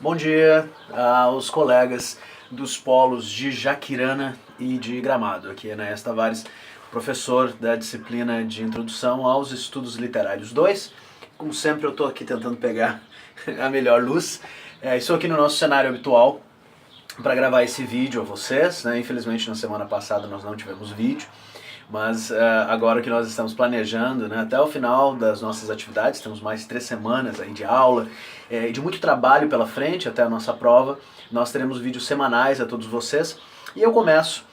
Bom dia aos colegas dos polos de Jaquirana e de Gramado. Aqui é Enéas Tavares, professor da disciplina de Introdução aos Estudos Literários 2. Como sempre, eu estou aqui tentando pegar a melhor luz. Estou aqui no nosso cenário habitual para gravar esse vídeo a vocês, né? Infelizmente, na semana passada nós não tivemos vídeo. Mas agora que nós estamos planejando, né, até o final das nossas atividades, temos mais 3 semanas aí de aula e de muito trabalho pela frente até a nossa prova, nós teremos vídeos semanais a todos vocês. E eu começo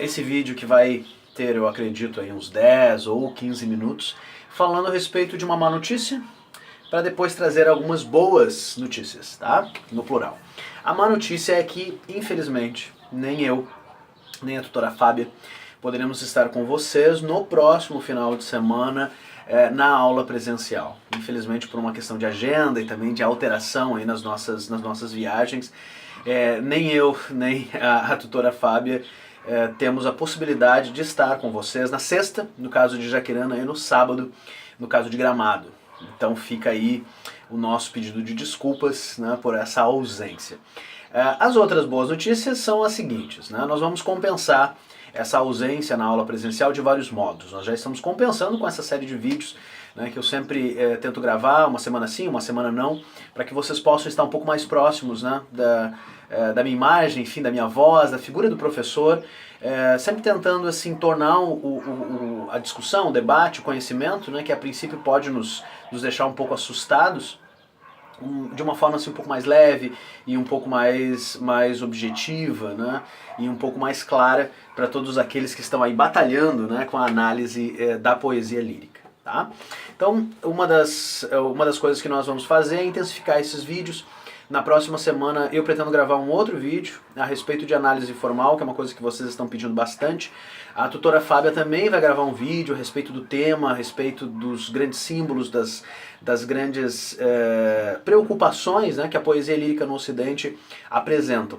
esse vídeo que vai ter, eu acredito, aí uns 10 ou 15 minutos, falando a respeito de uma má notícia, para depois trazer algumas boas notícias, tá? No plural. A má notícia é que, infelizmente, nem eu, nem a tutora Fábia, poderemos estar com vocês no próximo final de semana na aula presencial. Infelizmente, por uma questão de agenda e também de alteração aí nas nossas viagens, nem eu, nem a tutora Fábia temos a possibilidade de estar com vocês na sexta, no caso de Jaquirana, e no sábado, no caso de Gramado. Então fica aí o nosso pedido de desculpas, né, por essa ausência. As outras boas notícias são as seguintes, né? Nós vamos compensar essa ausência na aula presencial de vários modos. Nós já estamos compensando com essa série de vídeos, né, que eu sempre tento gravar, uma semana sim, uma semana não, para que vocês possam estar um pouco mais próximos, né, da minha imagem, enfim, da minha voz, da figura do professor, sempre tentando assim tornar a discussão, o debate, o conhecimento, né, que a princípio pode nos deixar um pouco assustados, de uma forma assim um pouco mais leve e um pouco mais objetiva, né, e um pouco mais clara para todos aqueles que estão aí batalhando, né, com a análise da poesia lírica, tá? Então, uma das coisas que nós vamos fazer é intensificar esses vídeos. Na próxima semana eu pretendo gravar um outro vídeo a respeito de análise formal, que é uma coisa que vocês estão pedindo bastante. A tutora Fábia também vai gravar um vídeo a respeito do tema, a respeito dos grandes símbolos, das grandes preocupações, né, que a poesia lírica no Ocidente apresentam.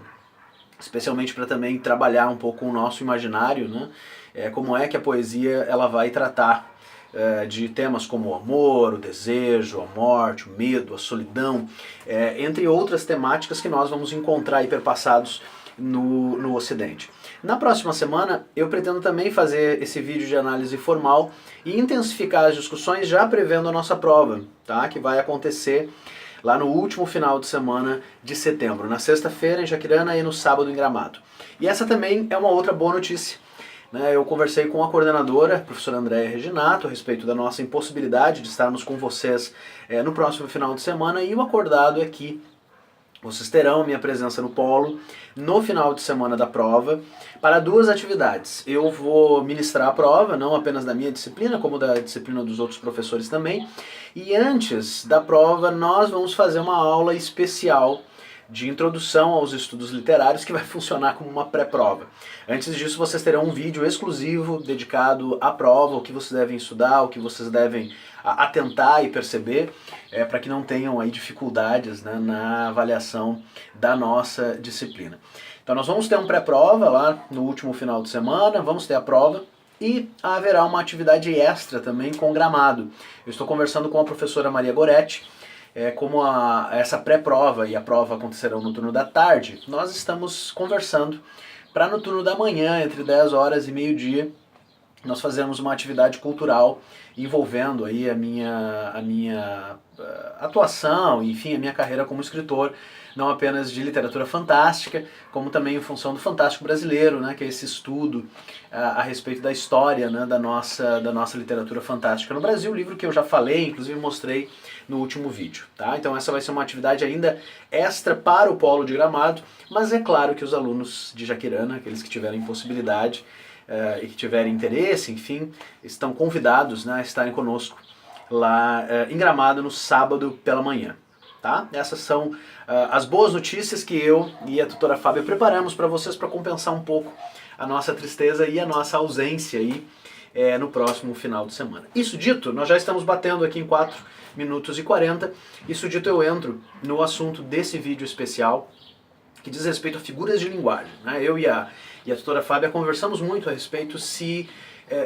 Especialmente para também trabalhar um pouco o nosso imaginário, né, como é que a poesia ela vai tratar de temas como o amor, o desejo, a morte, o medo, a solidão, entre outras temáticas que nós vamos encontrar aí perpassados no Ocidente. Na próxima semana eu pretendo também fazer esse vídeo de análise formal e intensificar as discussões já prevendo a nossa prova, tá? Que vai acontecer lá no último final de semana de setembro, na sexta-feira em Jaquirana e no sábado em Gramado. E essa também é uma outra boa notícia. Eu conversei com a coordenadora, a professora Andréia Reginato, a respeito da nossa impossibilidade de estarmos com vocês no próximo final de semana, e o acordado é que vocês terão minha presença no polo no final de semana da prova para 2 atividades. Eu vou ministrar a prova, não apenas da minha disciplina, como da disciplina dos outros professores também, e antes da prova nós vamos fazer uma aula especial de introdução aos estudos literários que vai funcionar como uma pré-prova. Antes disso, vocês terão um vídeo exclusivo dedicado à prova, o que vocês devem estudar, o que vocês devem atentar e perceber, para que não tenham aí dificuldades, né, na avaliação da nossa disciplina. Então nós vamos ter um pré-prova lá no último final de semana, vamos ter a prova, e haverá uma atividade extra também com Gramado. Eu estou conversando com a professora Maria Goretti. Como essa pré-prova e a prova acontecerão no turno da tarde, nós estamos conversando para no turno da manhã, entre 10 horas e meio-dia, nós fazermos uma atividade cultural envolvendo aí a minha atuação, enfim, a minha carreira como escritor, não apenas de literatura fantástica, como também em função do fantástico brasileiro, né, que é esse estudo a respeito da história, né, da nossa literatura fantástica no Brasil, livro que eu já falei, inclusive mostrei no último vídeo, tá? Então essa vai ser uma atividade ainda extra para o polo de Gramado, mas é claro que os alunos de Jaquirana, aqueles que tiverem possibilidade e que tiverem interesse, enfim, estão convidados, né, a estarem conosco lá em Gramado no sábado pela manhã. Tá? Essas são as boas notícias que eu e a tutora Fábia preparamos para vocês para compensar um pouco a nossa tristeza e a nossa ausência aí no próximo final de semana. Isso dito, nós já estamos batendo aqui em 4 minutos e 40. Isso dito, eu entro no assunto desse vídeo especial que diz respeito a figuras de linguagem, né? Eu e a tutora Fábia conversamos muito a respeito se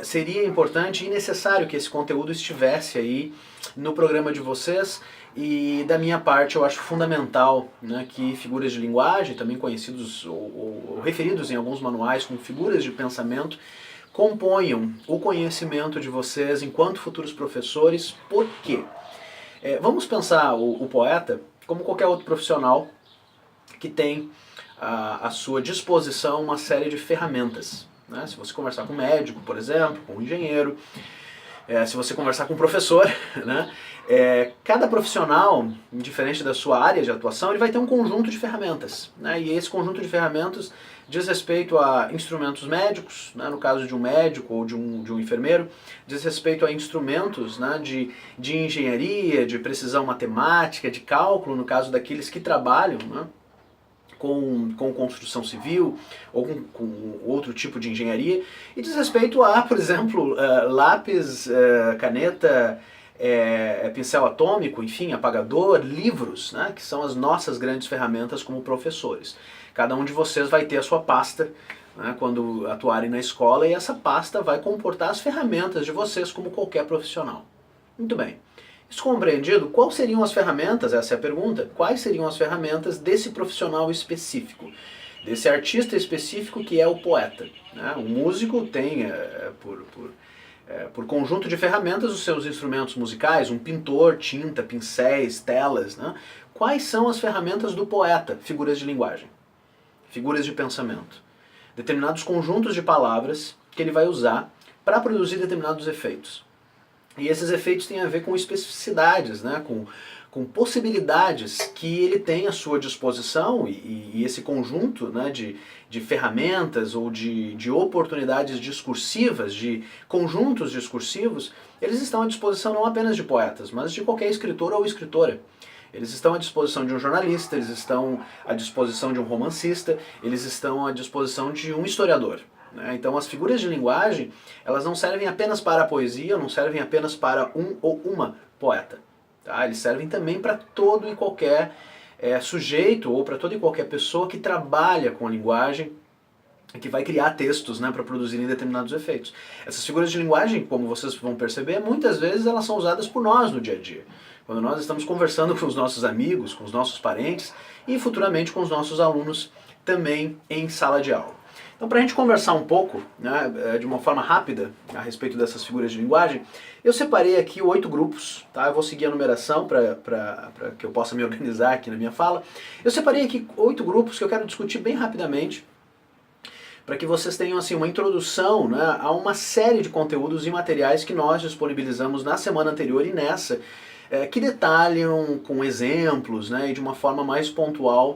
seria importante e necessário que esse conteúdo estivesse aí no programa de vocês E da minha parte eu acho fundamental, né, que figuras de linguagem, também conhecidos ou referidos em alguns manuais como figuras de pensamento, componham o conhecimento de vocês enquanto futuros professores. Por quê? Vamos pensar o poeta como qualquer outro profissional que tem à sua disposição uma série de ferramentas. Né? Se você conversar com um médico, por exemplo, com um engenheiro, se você conversar com um professor, né? Cada profissional, diferente da sua área de atuação, ele vai ter um conjunto de ferramentas. Né? E esse conjunto de ferramentas diz respeito a instrumentos médicos, né? No caso de um médico ou de um enfermeiro, diz respeito a instrumentos, né? de engenharia, de precisão matemática, de cálculo, no caso daqueles que trabalham, né? com construção civil ou com outro tipo de engenharia, e diz respeito a, por exemplo, lápis, caneta, pincel atômico, enfim, apagador, livros, né, que são as nossas grandes ferramentas como professores. Cada um de vocês vai ter a sua pasta, né, quando atuarem na escola, e essa pasta vai comportar as ferramentas de vocês como qualquer profissional. Muito bem. Isso compreendido, quais seriam as ferramentas, essa é a pergunta, quais seriam as ferramentas desse profissional específico, desse artista específico que é o poeta? Né? O músico tem, por conjunto de ferramentas, os seus instrumentos musicais, um pintor, tinta, pincéis, telas. Né? Quais são as ferramentas do poeta? Figuras de linguagem, figuras de pensamento, determinados conjuntos de palavras que ele vai usar para produzir determinados efeitos. E esses efeitos têm a ver com especificidades, né? com possibilidades que ele tem à sua disposição, e esse conjunto, né, de ferramentas ou de oportunidades discursivas, de conjuntos discursivos, eles estão à disposição não apenas de poetas, mas de qualquer escritor ou escritora. Eles estão à disposição de um jornalista, eles estão à disposição de um romancista, eles estão à disposição de um historiador. Então as figuras de linguagem, elas não servem apenas para a poesia, não servem apenas para um ou uma poeta. Tá? Eles servem também para todo e qualquer sujeito ou para toda e qualquer pessoa que trabalha com a linguagem, que vai criar textos, né, para produzirem determinados efeitos. Essas figuras de linguagem, como vocês vão perceber, muitas vezes elas são usadas por nós no dia a dia. Quando nós estamos conversando com os nossos amigos, com os nossos parentes e futuramente com os nossos alunos também em sala de aula. Então, para a gente conversar um pouco, né, de uma forma rápida a respeito dessas figuras de linguagem, eu separei aqui 8 grupos, tá? Eu vou seguir a numeração para que eu possa me organizar aqui na minha fala. Eu separei aqui 8 grupos que eu quero discutir bem rapidamente, para que vocês tenham assim, uma introdução, né, a uma série de conteúdos e materiais que nós disponibilizamos na semana anterior e nessa, que detalham com exemplos, né, e de uma forma mais pontual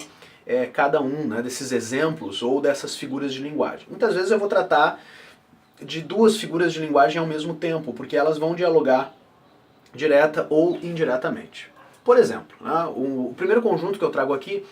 cada um, né, desses exemplos ou dessas figuras de linguagem. Muitas vezes eu vou tratar de 2 figuras de linguagem ao mesmo tempo, porque elas vão dialogar direta ou indiretamente. Por exemplo, né, o primeiro conjunto que eu trago aqui,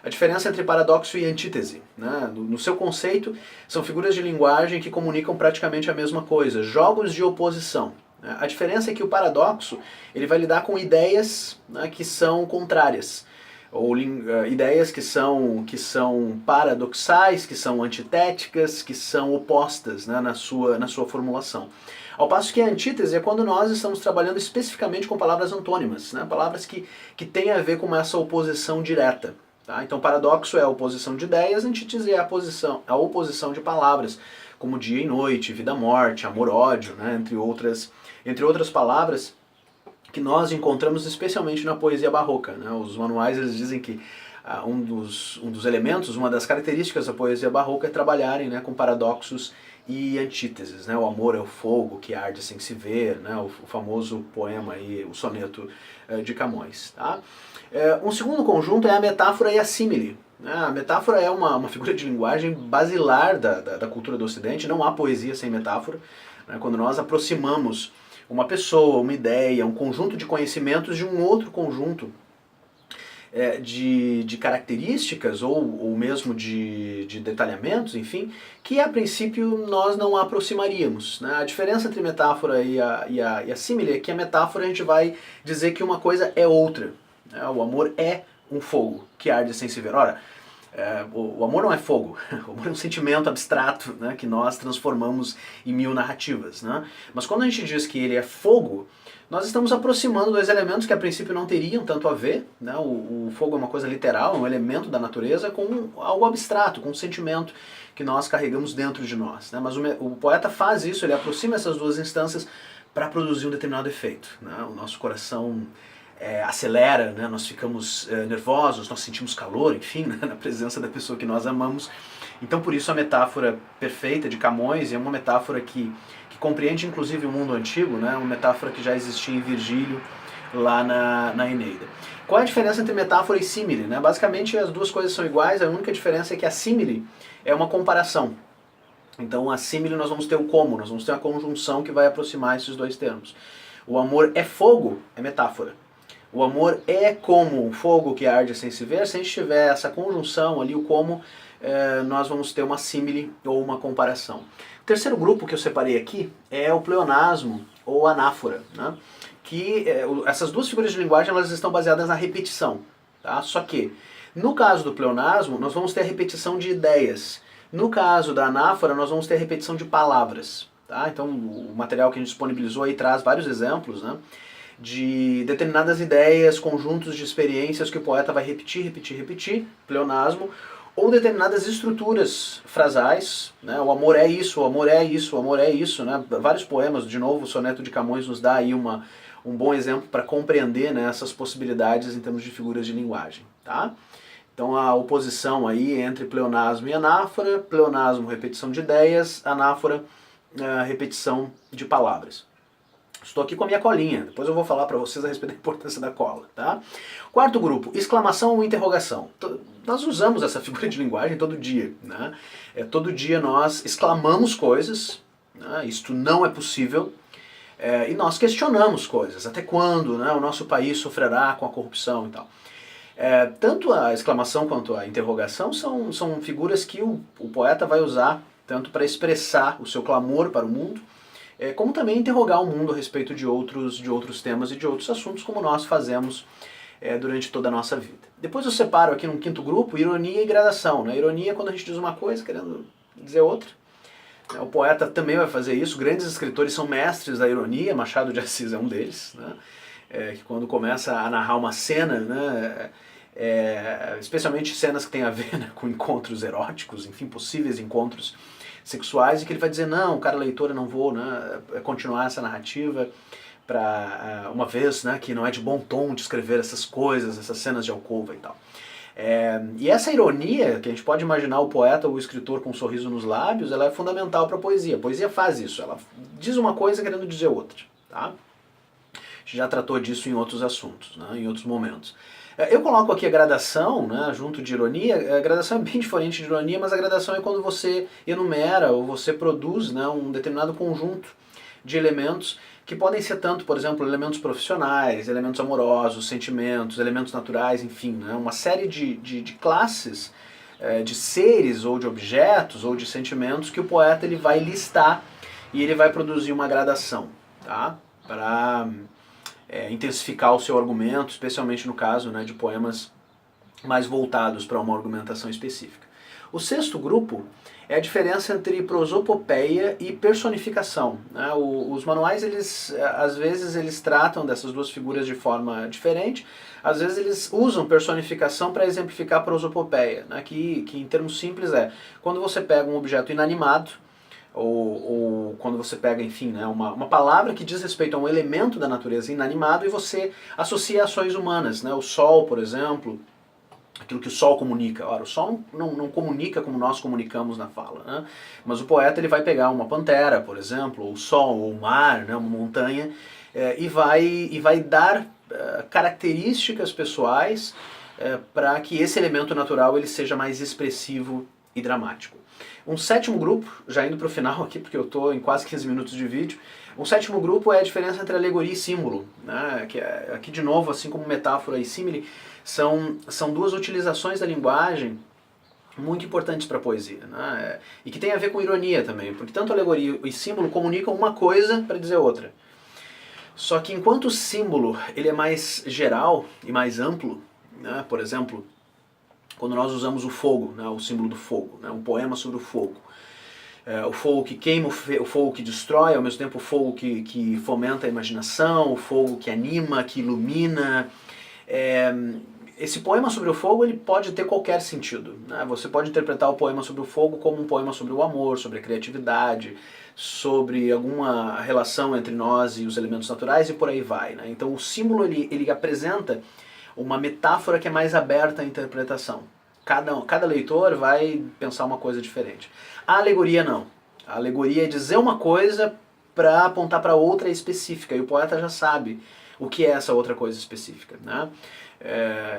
a diferença entre paradoxo e antítese. Né? No seu conceito, são figuras de linguagem que comunicam praticamente a mesma coisa, jogos de oposição. Né? A diferença é que o paradoxo ele vai lidar com ideias, né, que são contrárias, ou ideias que são paradoxais, que são antitéticas, que são opostas, né, na sua formulação. Ao passo que a antítese é quando nós estamos trabalhando especificamente com palavras antônimas, né, palavras que têm a ver com essa oposição direta. Tá? Então paradoxo é a oposição de ideias, antítese é a oposição de palavras, como dia e noite, vida e morte, amor e ódio, né, entre outras palavras, que nós encontramos especialmente na poesia barroca. Né? Os manuais eles dizem que um dos elementos, uma das características da poesia barroca é trabalharem, né, com paradoxos e antíteses. Né? O amor é o fogo que arde sem se ver, né? O famoso poema, aí, o soneto de Camões. Tá? Um segundo conjunto é a metáfora e a símile. Né? A metáfora é uma figura de linguagem basilar da cultura do Ocidente, não há poesia sem metáfora. Né? Quando nós aproximamos uma pessoa, uma ideia, um conjunto de conhecimentos de um outro conjunto de características ou mesmo de detalhamentos, enfim, que a princípio nós não aproximaríamos. Né? A diferença entre metáfora e a símile é que a metáfora a gente vai dizer que uma coisa é outra. Né? O amor é um fogo que arde sem se ver. Ora, O amor não é fogo, o amor é um sentimento abstrato, né, que nós transformamos em mil narrativas. Né? Mas quando a gente diz que ele é fogo, nós estamos aproximando dois elementos que a princípio não teriam tanto a ver. Né? O fogo é uma coisa literal, é um elemento da natureza, com algo abstrato, com um sentimento que nós carregamos dentro de nós. Né? Mas o poeta faz isso, ele aproxima essas duas instâncias para produzir um determinado efeito. Né? O nosso coração acelera, né? Nós ficamos nervosos, nós sentimos calor, enfim, né? Na presença da pessoa que nós amamos. Então por isso a metáfora perfeita de Camões é uma metáfora que compreende inclusive o mundo antigo, né? Uma metáfora que já existia em Virgílio, lá na Eneida. Qual é a diferença entre metáfora e símile? Né? Basicamente as duas coisas são iguais, a única diferença é que a símile é uma comparação. Então a símile nós vamos ter o como, nós vamos ter a conjunção que vai aproximar esses dois termos. O amor é fogo, é metáfora. O amor é como um fogo que arde sem se ver. Se a gente tiver essa conjunção ali, o como, nós vamos ter uma símile ou uma comparação. O terceiro grupo que eu separei aqui é o pleonasmo ou anáfora, né? Que essas duas figuras de linguagem elas estão baseadas na repetição. Tá? Só que, no caso do pleonasmo, nós vamos ter a repetição de ideias. No caso da anáfora, nós vamos ter a repetição de palavras. Tá? Então, o material que a gente disponibilizou aí traz vários exemplos, né? De determinadas ideias, conjuntos de experiências que o poeta vai repetir, pleonasmo, ou determinadas estruturas frasais, né? O amor é isso, o amor é isso, o amor é isso, né? Vários poemas, de novo, o soneto de Camões nos dá aí um bom exemplo para compreender, né, essas possibilidades em termos de figuras de linguagem, tá? Então a oposição aí entre pleonasmo e anáfora, pleonasmo, repetição de ideias, anáfora, repetição de palavras. Estou aqui com a minha colinha, depois eu vou falar para vocês a respeito da importância da cola, tá? Quarto grupo, exclamação ou interrogação. Nós usamos essa figura de linguagem todo dia, né? Todo dia nós exclamamos coisas, né? Isto não é possível, e nós questionamos coisas. Até quando, né, o nosso país sofrerá com a corrupção e tal. Tanto a exclamação quanto a interrogação são figuras que o poeta vai usar tanto para expressar o seu clamor para o mundo, como também interrogar o mundo a respeito de outros temas e de outros assuntos, como nós fazemos durante toda a nossa vida. Depois eu separo aqui num quinto grupo ironia e gradação. Né? Ironia é quando a gente diz uma coisa querendo dizer outra. O poeta também vai fazer isso, grandes escritores são mestres da ironia, Machado de Assis é um deles, né? Que quando começa a narrar uma cena, né, especialmente cenas que têm a ver, né, com encontros eróticos, enfim, possíveis encontros sexuais, e que ele vai dizer, não, cara leitor, eu não vou, né, continuar essa narrativa para uma vez, né, que não é de bom tom descrever essas coisas, essas cenas de alcova e tal. E essa ironia, que a gente pode imaginar o poeta ou o escritor com um sorriso nos lábios, ela é fundamental para a poesia. A poesia faz isso, ela diz uma coisa querendo dizer outra. Tá? A gente já tratou disso em outros assuntos, né, em outros momentos. Eu coloco aqui a gradação, né, junto de ironia. A gradação é bem diferente de ironia, mas a gradação é quando você enumera ou você produz, né, um determinado conjunto de elementos que podem ser tanto, por exemplo, elementos profissionais, elementos amorosos, sentimentos, elementos naturais, enfim, né, uma série de classes, de seres ou de objetos ou de sentimentos que o poeta ele vai listar e ele vai produzir uma gradação, tá? Para intensificar o seu argumento, especialmente no caso, né, de poemas mais voltados para uma argumentação específica. O sexto grupo é a diferença entre prosopopeia e personificação. Né? Os manuais, às vezes, eles tratam dessas duas figuras de forma diferente, às vezes eles usam personificação para exemplificar a prosopopeia, né? que em termos simples quando você pega um objeto inanimado, ou quando você pega, enfim, né, uma palavra que diz respeito a um elemento da natureza inanimado e você associa ações humanas, né? O sol, por exemplo, aquilo que o sol comunica. Ora, o sol não comunica como nós comunicamos na fala, né? Mas o poeta ele vai pegar uma pantera, por exemplo, ou o sol, ou o mar, né, uma montanha, e vai dar características pessoais para que esse elemento natural ele seja mais expressivo e dramático. Um sétimo grupo, já indo para o final aqui, porque eu estou em quase 15 minutos de vídeo, um sétimo grupo é a diferença entre alegoria e símbolo, né? Que aqui de novo, assim como metáfora e símile, são duas utilizações da linguagem muito importantes para a poesia, né? E que tem a ver com ironia também, porque tanto alegoria e símbolo comunicam uma coisa para dizer outra. Só que enquanto o símbolo ele é mais geral e mais amplo, né? Por exemplo, quando nós usamos o fogo, né, o símbolo do fogo, né, um poema sobre o fogo. O fogo que queima, o fogo que destrói, ao mesmo tempo o fogo que fomenta a imaginação, o fogo que anima, que ilumina. Esse poema sobre o fogo ele pode ter qualquer sentido, né? Você pode interpretar o poema sobre o fogo como um poema sobre o amor, sobre a criatividade, sobre alguma relação entre nós e os elementos naturais e por aí vai, né? Então o símbolo ele apresenta uma metáfora que é mais aberta à interpretação. Cada leitor vai pensar uma coisa diferente. A alegoria não. A alegoria é dizer uma coisa para apontar para outra específica, e o poeta já sabe o que é essa outra coisa específica, né?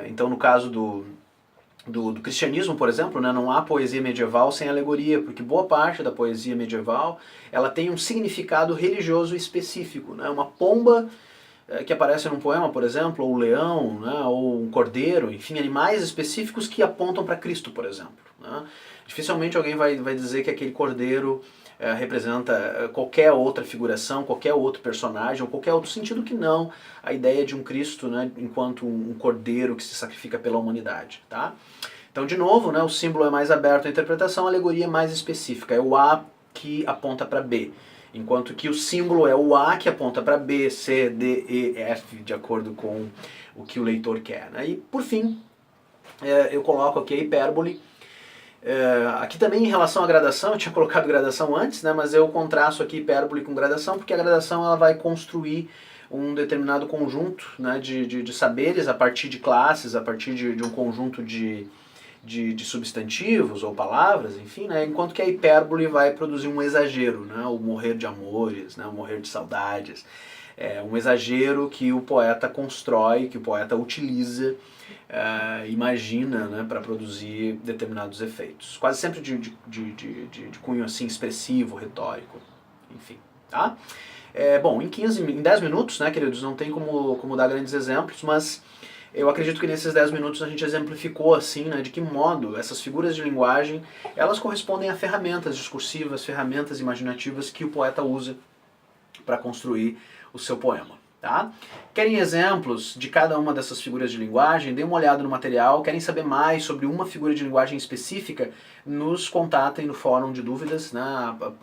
Então no caso do cristianismo, por exemplo, né, não há poesia medieval sem alegoria, porque boa parte da poesia medieval ela tem um significado religioso específico, né? Uma pomba que aparece num poema, por exemplo, ou um leão, né, ou um cordeiro, enfim, animais específicos que apontam para Cristo, por exemplo, né? Dificilmente alguém vai dizer que aquele cordeiro representa qualquer outra figuração, qualquer outro personagem, ou qualquer outro sentido que não a ideia de um Cristo, né, enquanto um cordeiro que se sacrifica pela humanidade. Tá? Então, de novo, né, o símbolo é mais aberto à interpretação, a alegoria é mais específica, é o A que aponta para B. Enquanto que o símbolo é o A que aponta para B, C, D, E, F, de acordo com o que o leitor quer. Né? E, por fim, eu coloco aqui a hipérbole. Aqui também em relação à gradação, eu tinha colocado gradação antes, né, mas eu contrasto aqui hipérbole com gradação, porque a gradação ela vai construir um determinado conjunto, né, de saberes a partir de classes, a partir de um conjunto de substantivos ou palavras, enfim, né, enquanto que a hipérbole vai produzir um exagero, né, o morrer de amores, né, o morrer de saudades. Um exagero que o poeta constrói, que o poeta utiliza, imagina, né, para produzir determinados efeitos. Quase sempre de cunho assim, expressivo, retórico, enfim. Tá? Bom, em 10 minutos, né, queridos, não tem como dar grandes exemplos, mas eu acredito que nesses 10 minutos a gente exemplificou assim, né, de que modo essas figuras de linguagem elas correspondem a ferramentas discursivas, ferramentas imaginativas que o poeta usa para construir o seu poema. Tá? Querem exemplos de cada uma dessas figuras de linguagem? Dê uma olhada no material. Querem saber mais sobre uma figura de linguagem específica? Nos contatem no fórum de dúvidas. Né?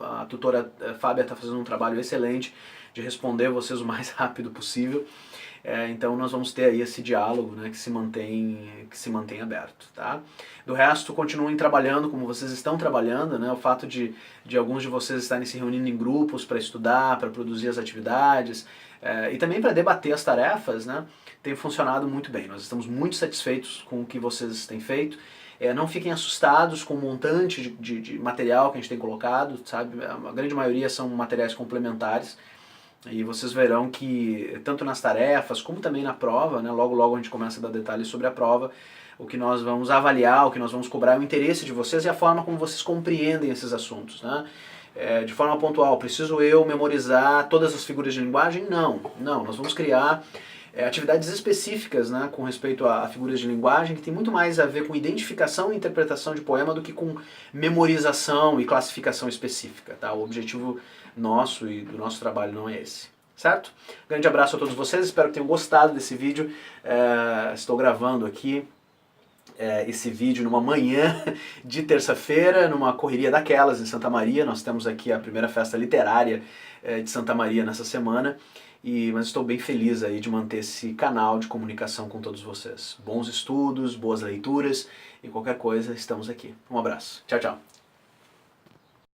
A tutora Fábia está fazendo um trabalho excelente de responder vocês o mais rápido possível. Então nós vamos ter aí esse diálogo, né, que se mantém aberto. Tá? Do resto, continuem trabalhando como vocês estão trabalhando, né? O fato de alguns de vocês estarem se reunindo em grupos para estudar, para produzir as atividades e também para debater as tarefas, né, tem funcionado muito bem. Nós estamos muito satisfeitos com o que vocês têm feito. Não fiquem assustados com o montante de material que a gente tem colocado, sabe? A grande maioria são materiais complementares. E vocês verão que, tanto nas tarefas, como também na prova, né, logo a gente começa a dar detalhes sobre a prova, o que nós vamos avaliar, o que nós vamos cobrar é o interesse de vocês e a forma como vocês compreendem esses assuntos. Né? De forma pontual, preciso eu memorizar todas as figuras de linguagem? Não, nós vamos criar atividades específicas, né, com respeito a figuras de linguagem, que tem muito mais a ver com identificação e interpretação de poema do que com memorização e classificação específica. Tá? O objetivo nosso e do nosso trabalho não é esse. Certo? Grande abraço a todos vocês, espero que tenham gostado desse vídeo. Estou gravando aqui esse vídeo numa manhã de terça-feira, numa correria daquelas em Santa Maria. Nós temos aqui a primeira festa literária de Santa Maria nessa semana. Mas estou bem feliz aí de manter esse canal de comunicação com todos vocês. Bons estudos, boas leituras e qualquer coisa, estamos aqui. Um abraço. Tchau, tchau.